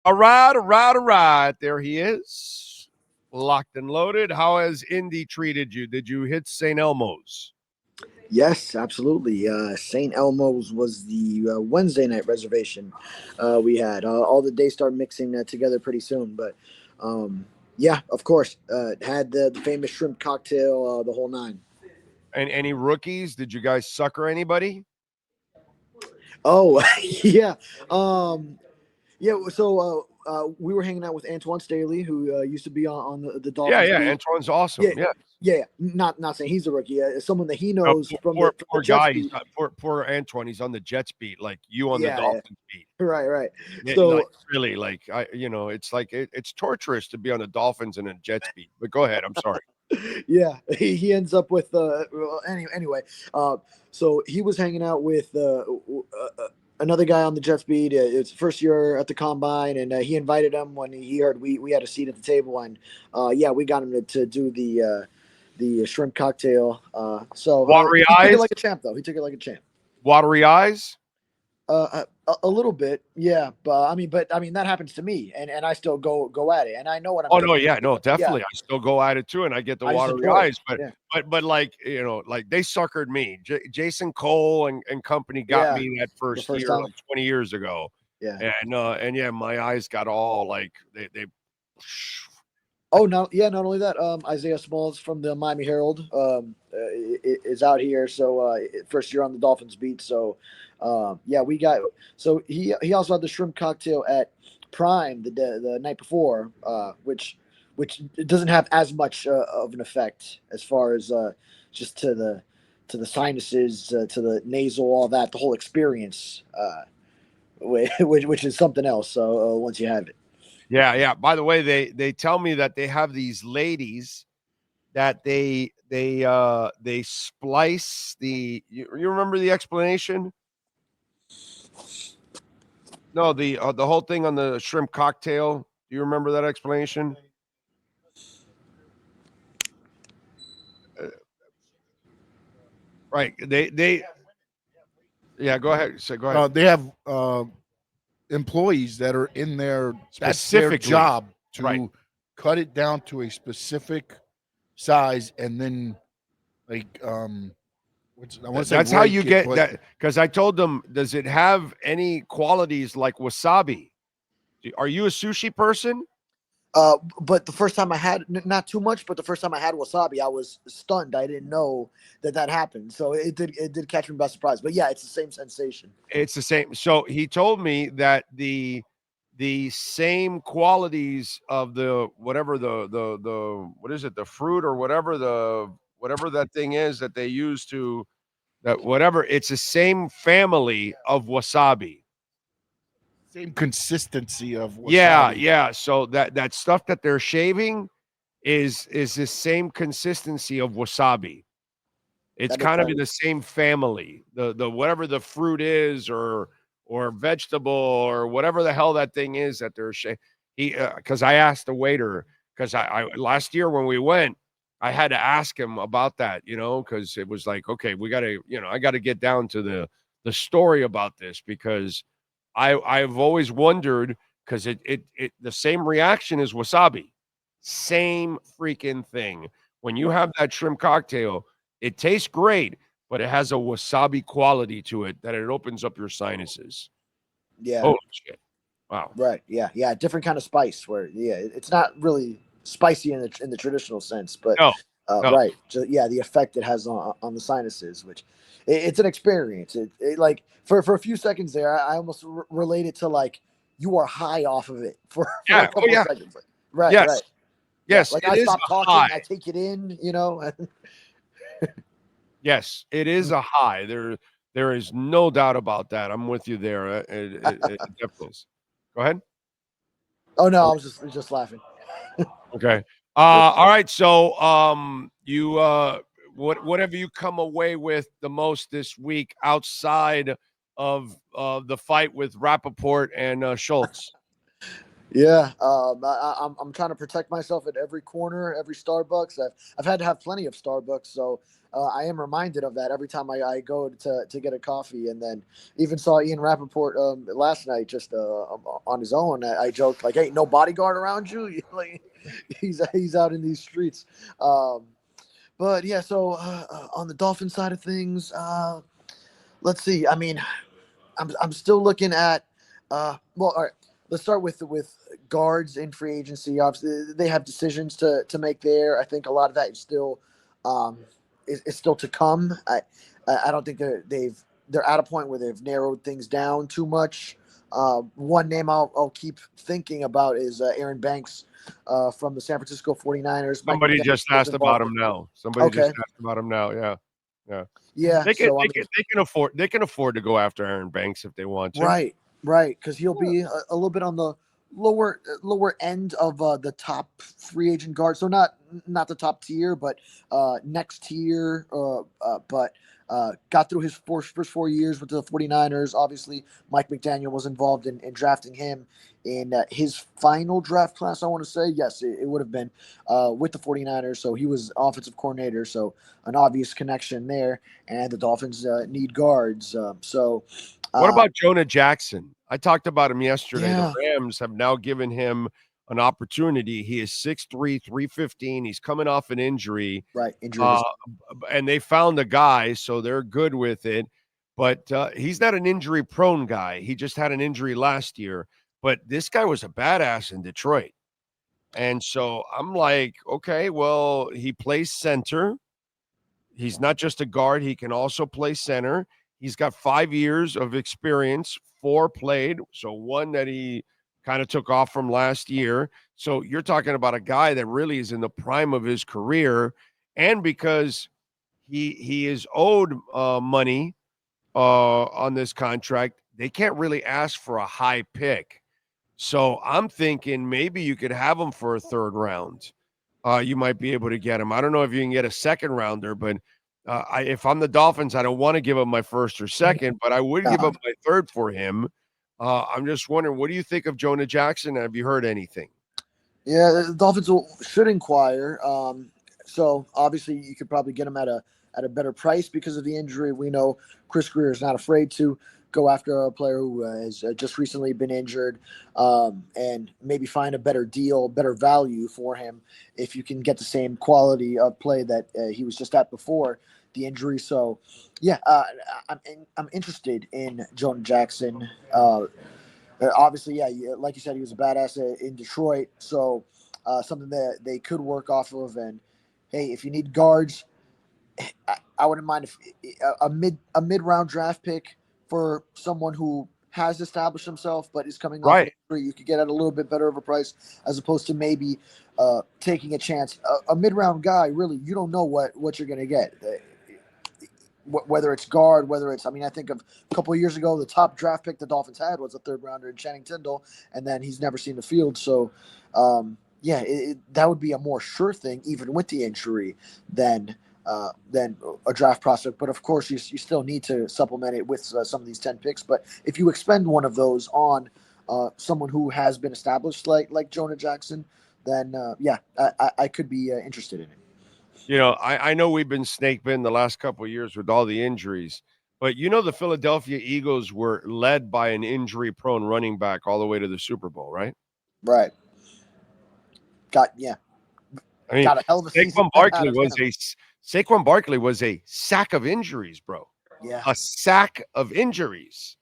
All right, all right, all right. There he is, locked and loaded. How has Indy treated you? Did you hit St. Elmo's? Yes, absolutely. St. Elmo's was the Wednesday night reservation we had. All the days start mixing together pretty soon, but um, yeah, of course, had the famous shrimp cocktail, the whole nine. And any rookies? Did you guys sucker anybody? Oh, yeah. Yeah, so we were hanging out with Antoine Staley, who used to be on the Yeah, Dolphins yeah. beat. Antoine's Yeah, awesome. Yeah. yeah. Not saying he's a rookie. Someone that he No, knows poor, from poor, the poor Jets guy. He's beat. not, poor Antoine. He's on the Jets beat, like you on the Yeah, yeah. Dolphins beat. Right, right. Yeah, like So really, like it's like it's torturous to be on the Dolphins and a Jets beat. But go ahead. I'm sorry. yeah, he ends up with well, anyway. Uh, so he was hanging out with another guy on the Jets beat. It's first year at the combine, and he invited him when he heard we had a seat at the table, and yeah, we got him to do the shrimp cocktail. So Watery he took it eyes. like a champ, though. He took it like a champ. Watery eyes. A little bit, yeah, but I mean that happens to me, and I still go at it, and I know what I'm Oh doing. no, yeah, no, Yeah, definitely. I still go at it too, and I get the I just watery enjoy it. eyes. But Yeah, like like they suckered me. Jason Cole and company got yeah, me that the first first year, time. like 20 years ago, Yeah. and yeah, my eyes got all like they. Oh no, yeah. Not only that, Isaiah Smalls from the Miami Herald is out here. So first year on the Dolphins beat. So yeah, we got. So he also had the shrimp cocktail at Prime the night before, which it doesn't have as much of an effect as far as just to the sinuses, to the nasal, all that, the whole experience, which is something else. So once you have it. Yeah, yeah. By the way, they tell me that they have these ladies that they splice you remember the explanation? No, the whole thing on the shrimp cocktail. Do you remember that explanation? Uh, right. They yeah, go ahead. So go ahead. They have employees that are in there. That's their Specifically. job Right. to cut it down to a specific size, and then like I want to say That's how you rake it, get but that because I told them, does it have any qualities like wasabi? Are you a sushi person? But the first time I had not too much, but the first time I had wasabi, I was stunned. I didn't know that happened. So it did catch me by surprise. But yeah, it's the same sensation. It's the same. So he told me that the same qualities of the whatever the what is it, the fruit or whatever that thing is that they use to that whatever, it's the same family of wasabi. same consistency of Yeah, wasabi. yeah. So that stuff that they're shaving is the same consistency of wasabi. It's That makes kind of in sense. the same family. The whatever the fruit is or vegetable or whatever the hell that thing is that they're he because I asked the waiter because I last year when we went I had to ask him about that, because it was like, okay, we got to, I got to get down to the story about this because I've always wondered because it the same reaction as wasabi, same freaking thing. When you have that shrimp cocktail, it tastes great, but it has a wasabi quality to it that it opens up your sinuses. Yeah. Holy shit! Wow. Right. Yeah. Yeah. Different kind of spice. Where yeah, it's not really spicy in the traditional sense, but No, no. right. Yeah, the effect it has on the sinuses, which it's an experience. Like for a few seconds there, I almost related to like you are high off of it for Yeah. a Oh couple of yeah. seconds. Like, right. Yes. Right. Yeah. Yes. Like It I is stop a high. talking, I take it in. You know. Yes, it is a high. There is no doubt about that. I'm with you there. It definitely is. Go ahead. Oh no, I was just laughing. Okay. All right. So, you what have you come away with the most this week outside of the fight with Rappaport and Schultz? Yeah, I'm trying to protect myself at every corner, every Starbucks. I've had to have plenty of Starbucks, so I am reminded of that every time I go to get a coffee. And then even saw Ian Rappaport last night just on his own. I joked like, "Hey, no bodyguard around you." Like he's out in these streets. Um, but yeah, so on the Dolphin side of things, let's see. I mean, I'm still looking at well, all right. Let's start with guards in free agency. Obviously, they have decisions to make there. I think a lot of that is still um, is still to come. I don't think they're at a point where they've narrowed things down too much. One name I'll keep thinking about is Aaron Banks from the San Francisco 49ers. Mike Somebody McDaniel just was asked about involved him in. now. Somebody just Okay, asked about him now. Yeah. Yeah. yeah. So I mean, They can afford to go after Aaron Banks if they want to. right, right, because he'll be a little bit on the lower end of the top free agent guard. So not the top tier, but next tier. But got through his first 4 years with the 49ers. Obviously, Mike McDaniel was involved in drafting him in his final draft class, I want to say. Yes, it would have been with the 49ers. So he was offensive coordinator. So an obvious connection there. And the Dolphins need guards. What Uh, about Jonah Jackson? I talked about him yesterday. The yeah, Rams have now given him an opportunity. He is 6'3", 315. He's coming off an injury. right. Injured Uh, his. and they found a guy, so they're good with it. But he's not an injury-prone guy. He just had an injury last year. But this guy was a badass in Detroit. And so I'm like, okay, well, he plays center. He's not just a guard. He can also play center. He's got 5 years of experience, 4 played. So one that he kind of took off from last year. So you're talking about a guy that really is in the prime of his career. And because he is owed money on this contract, they can't really ask for a high pick. So I'm thinking maybe you could have him for a third round. You might be able to get him. I don't know if you can get a second rounder, but if I'm the Dolphins, I don't want to give up my first or second, but I would give Yeah, up my third for him. I'm just wondering, what do you think of Jonah Jackson? Have you heard anything? yeah. The Dolphins should inquire. So obviously, you could probably get him at a better price because of the injury. We know Chris Greer is not afraid to go after a player who has just recently been injured, and maybe find a better deal, better value for him if you can get the same quality of play that he was just at before the injury. So, yeah, I'm interested in Jonah Jackson. Obviously, yeah, like you said, he was a badass in Detroit. So something that they could work off of. And hey, if you need guards, I wouldn't mind if a mid round draft pick for someone who has established himself but is coming off an Right. injury. You could get at a little bit better of a price as opposed to maybe taking a chance. A mid round guy, really, you don't know what you're going to get. Whether it's guard, whether it's, I mean, I think of a couple of years ago, the top draft pick the Dolphins had was a third rounder in Channing Tindall, and then he's never seen the field. So, yeah, that would be a more sure thing, even with the injury, than a draft prospect. But of course, you still need to supplement it with some of these 10 picks. But if you expend one of those on someone who has been established, like Jonah Jackson, then yeah, I could be interested in it. I know we've been snake bitten the last couple of years with all the injuries, but the Philadelphia Eagles were led by an injury-prone running back all the way to the Super Bowl, right? Right. Yeah. I mean, Got a hell of a season out of him. Saquon Barkley was a sack of injuries, bro. Yeah. A sack of injuries.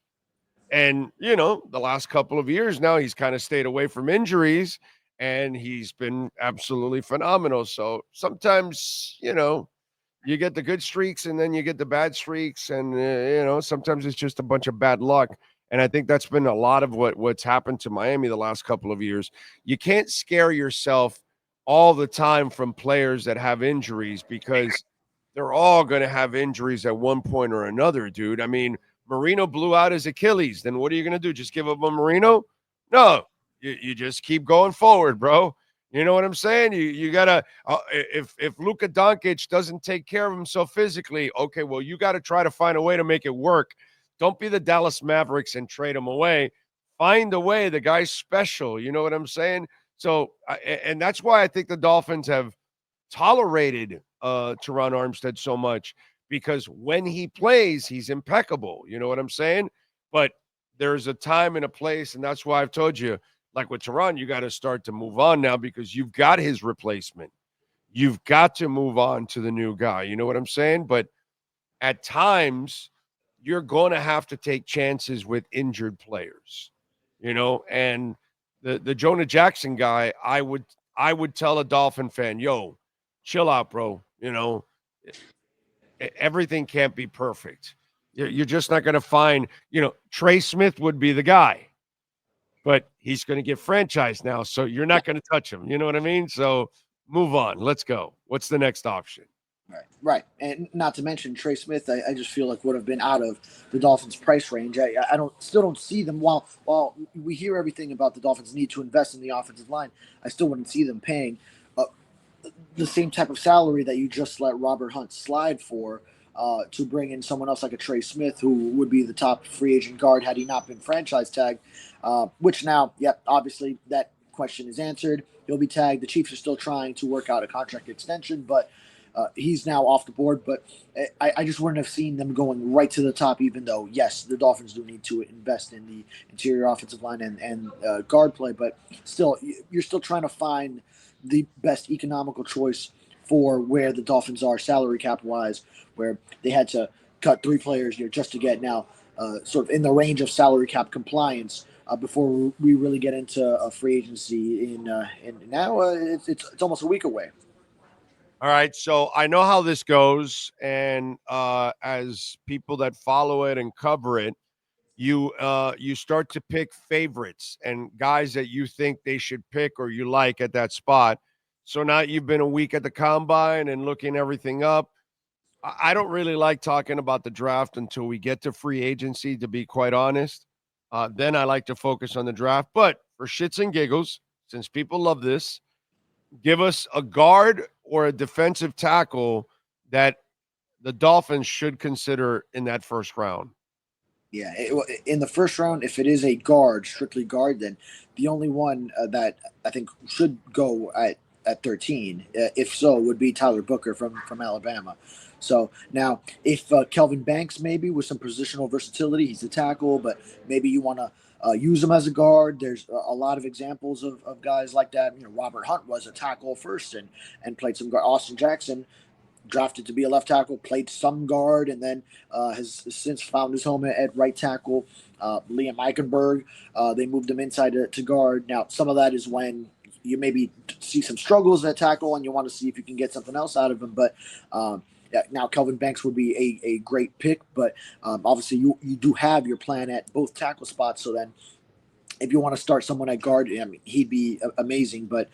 And, the last couple of years now, he's kind of stayed away from injuries and he's been absolutely phenomenal. So sometimes, you get the good streaks and then you get the bad streaks. And, sometimes it's just a bunch of bad luck. And I think that's been a lot of what's happened to Miami the last couple of years. You can't scare yourself all the time from players that have injuries because they're all going to have injuries at one point or another, dude. I mean, Marino blew out his Achilles. Then what are you going to do? Just give up on Marino? No, you just keep going forward, bro. You know what I'm saying? You gotta if Luka Doncic doesn't take care of himself physically, okay, well you got to try to find a way to make it work. Don't be the Dallas Mavericks and trade him away. find a way. The guy's special. You know what I'm saying? So, and that's why I think the Dolphins have tolerated Teron Armstead so much, because when he plays, he's impeccable. You know what I'm saying? But there's a time and a place, and that's why I've told you, like with Teron, you got to start to move on now because you've got his replacement. You've got to move on to the new guy. You know what I'm saying? But at times, you're going to have to take chances with injured players, and the Jonah Jackson guy, I would tell a Dolphin fan, yo, chill out, bro. Everything can't be perfect. You're just not going to find, Trey Smith would be the guy, but he's going to get franchised now. So you're not going to touch him. You know what I mean? So move on. Let's go. What's the next option? Right. And not to mention Trey Smith, I just feel like would have been out of the Dolphins' price range. I still don't see them. While we hear everything about the Dolphins' need to invest in the offensive line, I still wouldn't see them paying the same type of salary that you just let Robert Hunt slide for to bring in someone else like a Trey Smith, who would be the top free agent guard had he not been franchise tagged. Which now, obviously that question is answered. He'll be tagged. The Chiefs are still trying to work out a contract extension, but he's now off the board. But I just wouldn't have seen them going right to the top, even though, yes, the Dolphins do need to invest in the interior offensive line and guard play. But still, you're still trying to find the best economical choice for where the Dolphins are salary cap wise, where they had to cut 3 players here just to get now sort of in the range of salary cap compliance before we really get into a free agency in now it's almost a week away. All right, so I know how this goes, and as people that follow it and cover it, you start to pick favorites and guys that you think they should pick or you like at that spot. So now you've been a week at the combine and looking everything up. I don't really like talking about the draft until we get to free agency, to be quite honest. Then I like to focus on the draft. But for shits and giggles, since people love this, give us a guard or a defensive tackle that the Dolphins should consider in that first round. Yeah, in the first round, if it is a guard, strictly guard, then the only one that I think should go at 13, if so, would be Tyler Booker from Alabama. So now, if Kelvin Banks maybe with some positional versatility, he's a tackle, but maybe you want to use him as a guard. There's a lot of examples of guys like that. Robert Hunt was a tackle first and played some guard. Austin Jackson, drafted to be a left tackle, played some guard, and then has since found his home at right tackle. Liam Eichenberg, they moved him inside to guard. Now, some of that is when you maybe see some struggles at tackle and you want to see if you can get something else out of him. But now Kelvin Banks would be a great pick, but obviously you do have your plan at both tackle spots. So then if you want to start someone at guard, I mean, he'd be amazing. But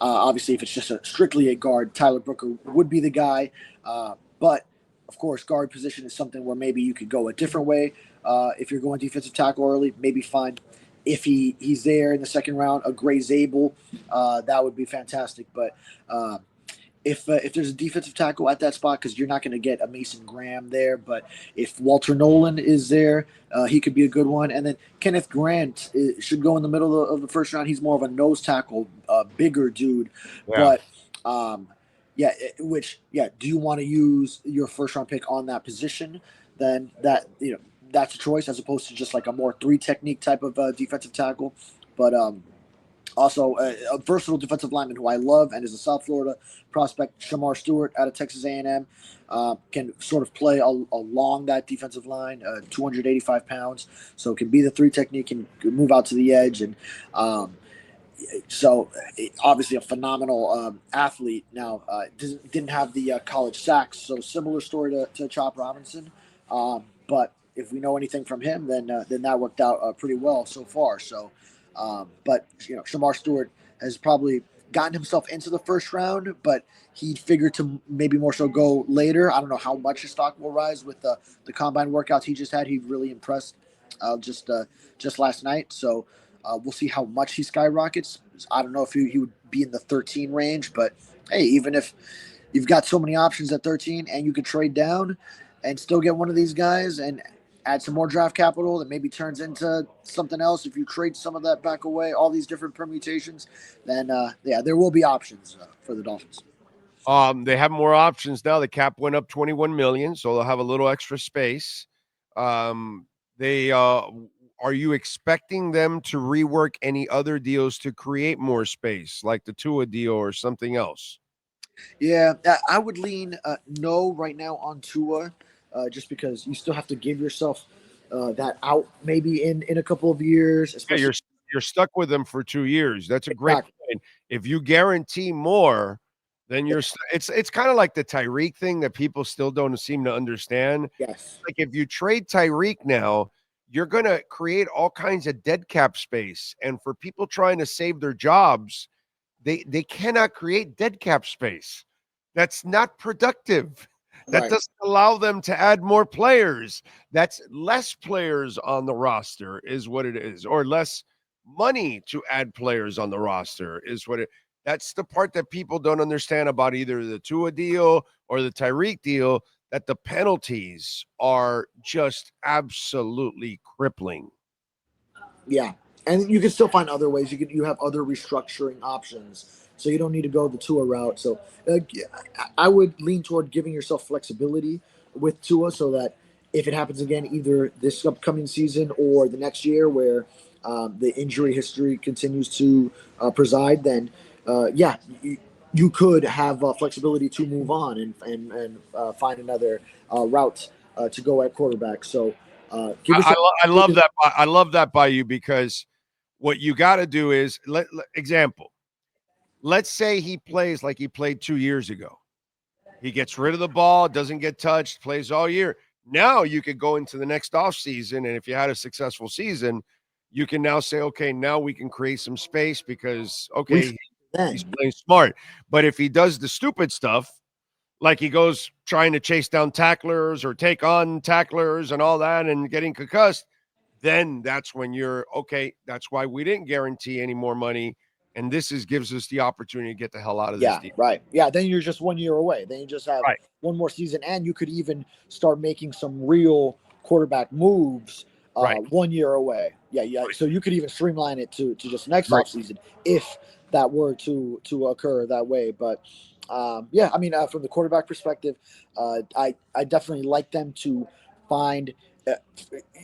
obviously, if it's just strictly a guard, Tyler Booker would be the guy. But of course, guard position is something where maybe you could go a different way. If you're going defensive tackle early, maybe find, if he's there in the second round, a Gray Zabel. That would be fantastic. But if there's a defensive tackle at that spot, because you're not going to get a Mason Graham there, but if Walter Nolan is there, he could be a good one. And then Kenneth Grant should go in the middle of the first round. He's more of a nose tackle, bigger dude. Yeah. But do you want to use your first round pick on that position? Then that's a choice, as opposed to just like a more 3 technique type of defensive tackle. But also, a versatile defensive lineman who I love and is a South Florida prospect, Shamar Stewart out of Texas A&M, can sort of play along that defensive line, 285 pounds, so can be the 3 technique, can move out to the edge, and obviously a phenomenal athlete. Now, didn't have the college sacks, so similar story to Chop Robinson, but if we know anything from him, then that worked out pretty well so far. So. But Shamar Stewart has probably gotten himself into the first round, but he figured to maybe more so go later. I don't know how much his stock will rise with the combine workouts he just had. He really impressed just last night. So we'll see how much he skyrockets. I don't know if he would be in the 13 range, but hey, even if you've got so many options at 13 and you could trade down and still get one of these guys, and add some more draft capital that maybe turns into something else. If you trade some of that back away, all these different permutations, then there will be options for the Dolphins. They have more options now. The cap went up 21 million, so they'll have a little extra space. Are you expecting them to rework any other deals to create more space, like the Tua deal or something else? Yeah, I would lean no right now on Tua, just because you still have to give yourself that out maybe in a couple of years. Especially, you're stuck with them for 2 years. That's a great exactly. point. If you guarantee more, then it's kind of like the Tyreek thing that people still don't seem to understand. Yes. Like if you trade Tyreek now, you're going to create all kinds of dead cap space. And for people trying to save their jobs, they cannot create dead cap space. That's not productive. That doesn't allow them to add more players. That's less players on the roster is what it is, or less money to add players on the roster is what it. That's the part that people don't understand about either the Tua deal or the Tyreek deal, that the penalties are just absolutely crippling. Yeah, and you can still find other ways. You have other restructuring options, so you don't need to go the Tua route. So I would lean toward giving yourself flexibility with Tua, so that if it happens again, either this upcoming season or the next year, where the injury history continues to preside, then you could have flexibility to move on and find another route to go at quarterback. So. I love that. I love that by you, because what you got to do is example. Let's say he plays like he played 2 years ago. He gets rid of the ball, doesn't get touched, plays all year. Now you could go into the next offseason, and if you had a successful season, you can now say, okay, now we can create some space because, okay, he's playing smart. But if he does the stupid stuff, like he goes trying to chase down tacklers or take on tacklers and all that and getting concussed, then that's when you're okay. That's why we didn't guarantee any more money. And this gives us the opportunity to get the hell out of this deal. Right. Yeah. Then you're just 1 year away. Then you just have one more season, and you could even start making some real quarterback moves 1 year away. Yeah. So you could even streamline it to just next offseason if that were to occur that way. But from the quarterback perspective, I definitely like them to find.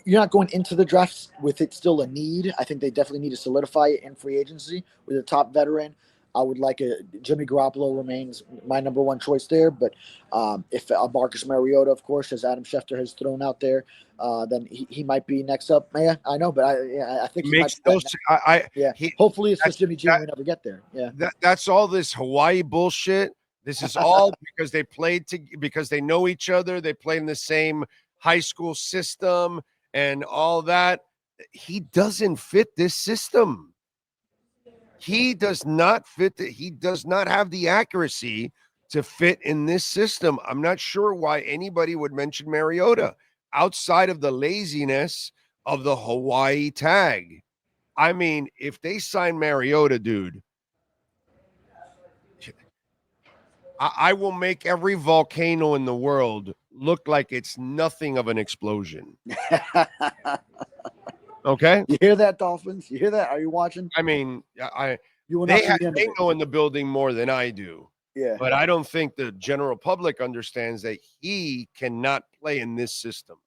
You're not going into the drafts with it still a need. I think they definitely need to solidify it in free agency with a top veteran. I would like Jimmy Garoppolo remains my number one choice there, but if Marcus Mariota, of course, as Adam Schefter has thrown out there, then he might be next up. Yeah, I know, but I think he might. Hopefully, it's just Jimmy G. We never get there. Yeah, that's all this Hawaii bullshit. This is all because they played because they know each other. They played in the same high school system and all that. He doesn't fit this system. He does not fit. He does not have the accuracy to fit in this system. I'm not sure why anybody would mention Mariota outside of the laziness of the Hawaii tag. I mean, if they sign Mariota, dude, I will make every volcano in the world look like it's nothing of an explosion. Okay? You hear that, Dolphins? You hear that? Are you watching? I mean, they know in the building more than I do. Yeah. But I don't think the general public understands that he cannot play in this system.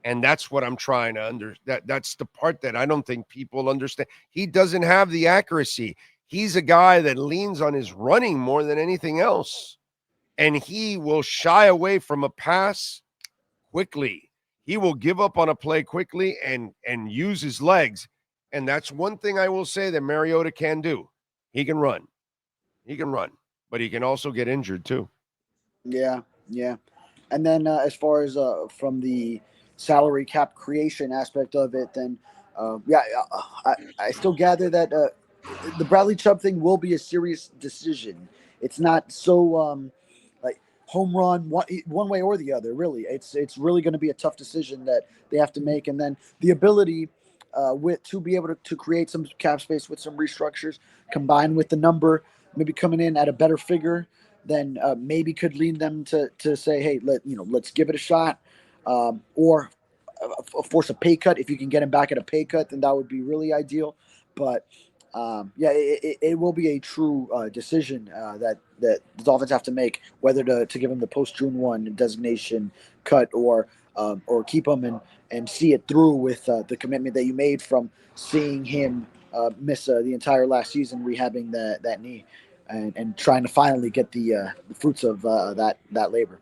And that's what I'm trying to that's the part that I don't think people understand. He doesn't have the accuracy. He's a guy that leans on his running more than anything else. And he will shy away from a pass quickly. He will give up on a play quickly and use his legs. And that's one thing I will say that Mariota can do. He can run. But he can also get injured too. Yeah. And then as far as from the salary cap creation aspect of it, then I still gather that the Bradley Chubb thing will be a serious decision. It's not so like home run one way or the other. Really, it's really going to be a tough decision that they have to make. And then the ability to be able to create some cap space with some restructures, combined with the number maybe coming in at a better figure, then maybe could lead them to say, hey, let's give it a shot. Or force a pay cut. If you can get him back at a pay cut, then that would be really ideal. But yeah, it will be a true decision that the Dolphins have to make, whether to give him the post June 1 designation cut or keep him and see it through with the commitment that you made from seeing him miss the entire last season rehabbing that knee and trying to finally get the fruits of that labor.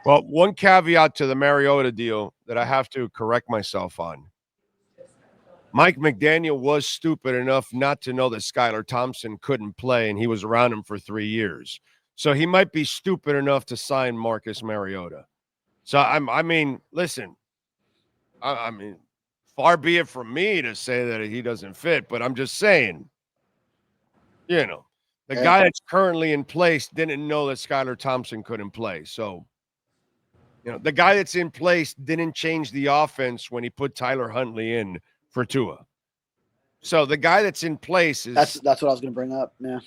Well, one caveat to the Mariota deal that I have to correct myself on. Mike McDaniel was stupid enough not to know that Skylar Thompson couldn't play, and he was around him for 3 years. So he might be stupid enough to sign Marcus Mariota. So I mean, listen, I mean, far be it from me to say that he doesn't fit, but I'm just saying, the guy that's currently in place didn't know that Skylar Thompson couldn't play. So, the guy that's in place didn't change the offense when he put Tyler Huntley in for Tua. So the guy that's in place is that's what I was going to bring up. Yeah.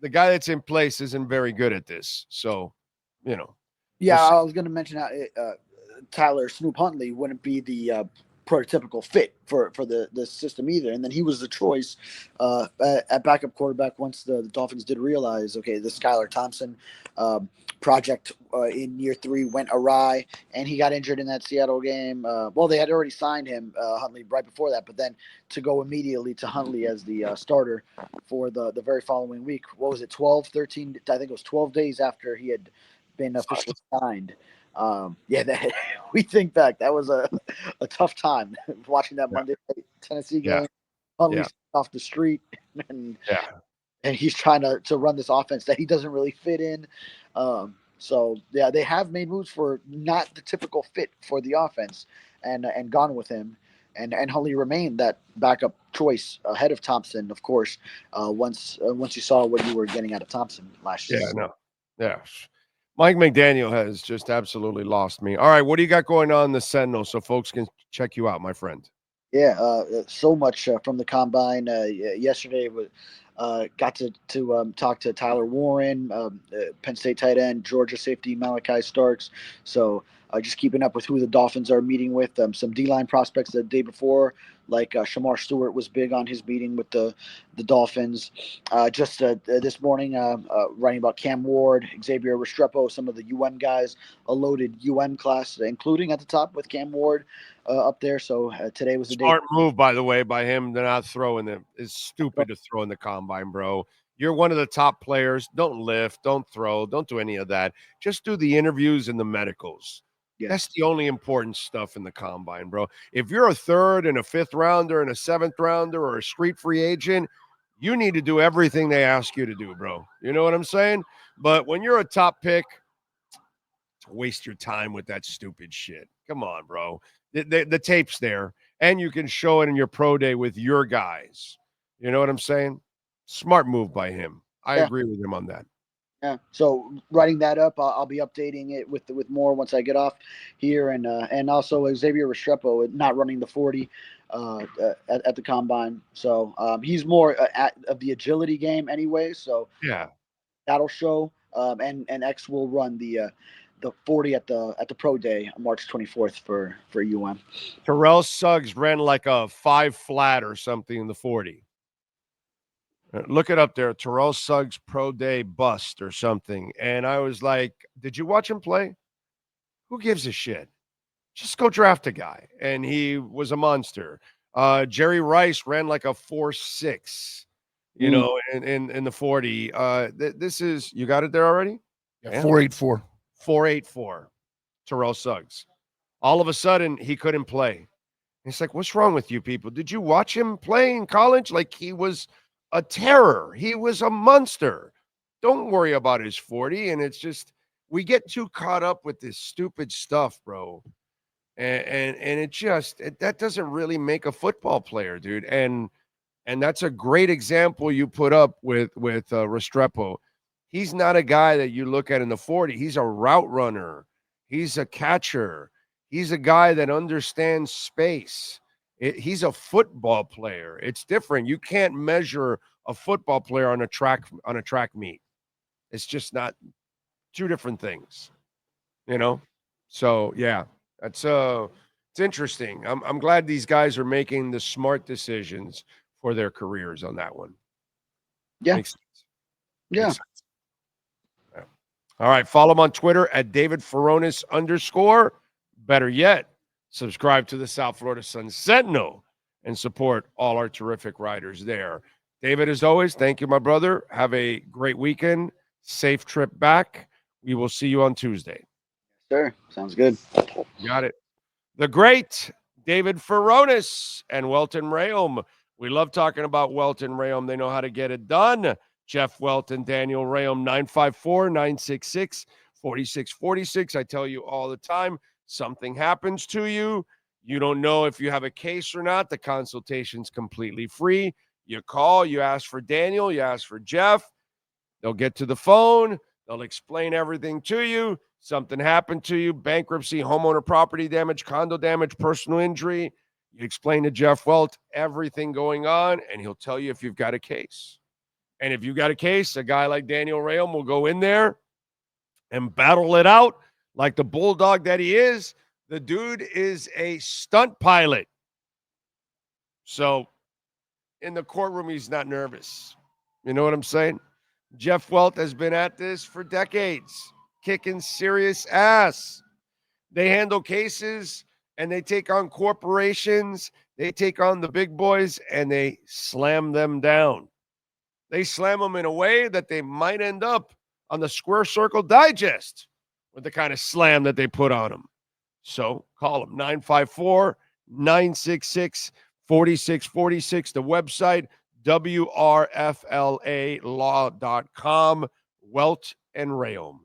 The guy that's in place isn't very good at this. So, Yeah, I was going to mention how Tyler Snoop Huntley wouldn't be the prototypical fit for the system either. And then he was the choice at backup quarterback once the Dolphins did realize, okay, the Skylar Thompson project in year 3 went awry, and he got injured in that Seattle game. Well, they had already signed him, Huntley, right before that, but then to go immediately to Huntley as the starter for the very following week, what was it, 12, 13, I think it was 12 days after he had been officially signed. We think back, that was a tough time watching that Monday night Tennessee game. Huntley's off the street, and he's trying to run this offense that he doesn't really fit in. So they have made moves for not the typical fit for the offense, and gone with him, and Huntley remained that backup choice ahead of Thompson, of course. Once you saw what you were getting out of Thompson last year. Mike McDaniel has just absolutely lost me. All right, what do you got going on in the Sentinel so folks can check you out, my friend? Yeah, so much from the combine. Yesterday, got to talk to Tyler Warren, Penn State tight end, Georgia safety Malachi Starks. So just keeping up with who the Dolphins are meeting with. Some D-line prospects the day before, like Shamar Stewart was big on his meeting with the Dolphins. Just this morning, writing about Cam Ward, Xavier Restrepo, some of the guys, a loaded class, including at the top with Cam Ward up there. So today was the day. Smart move, by the way, by him to not throw in them. It's stupid to throw in the combine, bro. You're one of the top players. Don't lift, don't throw, don't do any of that. Just do the interviews and the medicals. Yeah. That's the only important stuff in the combine, bro. If you're a 3rd and a 5th rounder and a 7th rounder or a street free agent, you need to do everything they ask you to do, bro. You know what I'm saying? But when you're a top pick, waste your time with that stupid shit. Come on, bro. The tape's there, and you can show it in your pro day with your guys. You know what I'm saying? Smart move by him. I agree with him on that. Yeah. So writing that up, I'll be updating it with more once I get off here, and also Xavier Restrepo not running the 40 at the combine. So he's more of the agility game anyway. So that'll show. And X will run the 40 at the pro day on March 24th for UM. Terrell Suggs ran like a 5 flat or something in the 40. Look it up there. Terrell Suggs pro day bust or something. And I was like, did you watch him play? Who gives a shit? Just go draft a guy. And he was a monster. Jerry Rice ran like a 4.6, in the 40. This is, you got it there already? Yeah. 4.84. 4.84. Terrell Suggs. All of a sudden, he couldn't play. It's like, what's wrong with you people? Did you watch him play in college? Like, he was a terror. He was a monster. Don't worry about his 40. And it's just, we get too caught up with this stupid stuff, bro. And it just, that doesn't really make a football player, dude. And that's a great example you put up with Restrepo. He's not a guy that you look at in the 40. He's a route runner. He's a catcher. He's a guy that understands space. He's a football player. It's different. You can't measure a football player on a track meet. It's just not, two different things, So yeah, That's it's interesting. I'm glad these guys are making the smart decisions for their careers on that one. Yeah. Makes sense. Yeah. Makes sense. Yeah. All right. Follow him on Twitter at David Furones _. Better yet, subscribe to the South Florida Sun Sentinel and support all our terrific writers there. David, as always, thank you, my brother. Have a great weekend. Safe trip back. We will see you on Tuesday. Sure. Sounds good. Got it. The great David Furones and Welt Rheaume. We love talking about Welt Rheaume. They know how to get it done. Jeff Welt and Daniel Rheaume, 954-966-4646. I tell you all the time, something happens to you. You don't know if you have a case or not. The consultation's completely free. You call, you ask for Daniel, you ask for Jeff. They'll get to the phone. They'll explain everything to you. Something happened to you, bankruptcy, homeowner property damage, condo damage, personal injury. You explain to Jeff Welt everything going on, and he'll tell you if you've got a case. And if you've got a case, a guy like Daniel Rheaume will go in there and battle it out like the bulldog that he is. The dude is a stunt pilot. So in the courtroom, he's not nervous. You know what I'm saying? Jeff Welt has been at this for decades, kicking serious ass. They handle cases and they take on corporations. They take on the big boys and they slam them down. They slam them in a way that they might end up on the Square Circle Digest with the kind of slam that they put on them. So call them 954-966-4646. The website, WRFLAlaw.com. Welt and Rheaume.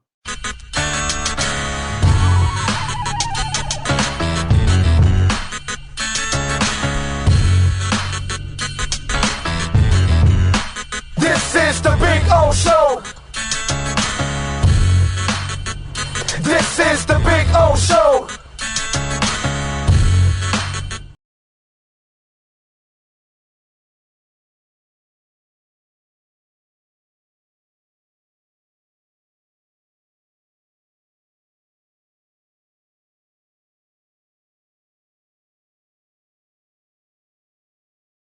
This is the Big O Show. This is the Big O Show.